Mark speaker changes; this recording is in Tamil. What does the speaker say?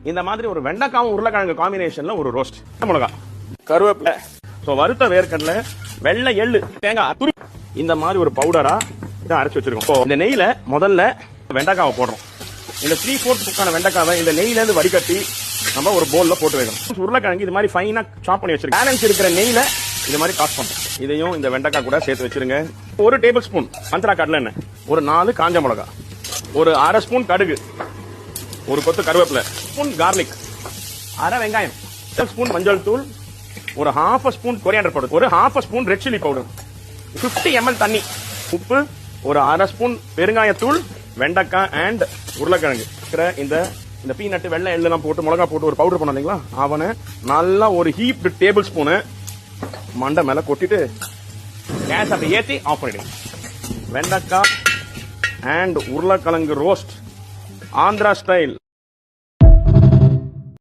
Speaker 1: இந்த மாதிரி ஒரு வெண்டைக்காவும் உருளைக்கிழங்கு காம்பினேஷன்ல ஒரு ரோஸ்ட். மிளகா, கருவேப்பிலை, வறுத்த வேர்க்கடலை, வெள்ளை எள்ளு, தேங்காய் துரு, இந்த மாதிரி ஒரு பவுடரா இதை அரைச்சு வச்சிருக்கோம். இந்த நெய்ல முதல்ல வெண்டைக்காவை போடுறோம். இந்த 3/4 குக்கான வெண்டைக்காவை இந்த நெய்ல இருந்து வடிகட்டி நம்ம ஒரு பவுல்ல போட்டு வைக்கணும். உருளைக்கிழங்கு இது மாதிரி ஃபைனா சாப் பண்ணி வச்சிருக்கோம். பேலன்ஸ் இருக்கிற நெய்ல இது மாதிரி காஸ் பண்ணும். இதையும் இந்த வெண்டைக்காய் கூட சேர்த்து வச்சிருங்க. 1 டேபிள் ஸ்பூன் மந்த்ரா கடலை எண்ணெய், ஒரு 4 காஞ்ச மிளகா, ஒரு 1/2 ஸ்பூன் கடுகு, ஒரு கொத்து கருவேப்பிலை, ஸ்பூன் கார்லிக், 1/2 வெங்காயம், 1 ஸ்பூன் மஞ்சள் தூள், ஒரு 1/2 ஸ்பூன் கொரியாண்டர் பவுடர், ஒரு 1/2 spoon red chilli powder, 50 ml தண்ணி, உப்பு, ஒரு 1/2 ஸ்பூன் பெருங்காயத்தூள், வெண்டைக்காய் அண்ட் உருளைக்கிழங்கு இந்த பீனட் வெள்ளை எள்ளெல்லாம் போட்டு மிளகா போட்டு ஒரு பவுடர் பண்ணீங்களா, அவனை நல்லா ஒரு ஹீப்டு டேபிள் ஸ்பூனு மண்டை மேல கொட்டிட்டு கேஸ் அப்படி ஏற்றி ஆஃப் பண்ணிடுங்க. வெண்டைக்காய் அண்ட் உருளைக்கிழங்கு ரோஸ்ட் ஆந்திரா ஸ்டைல்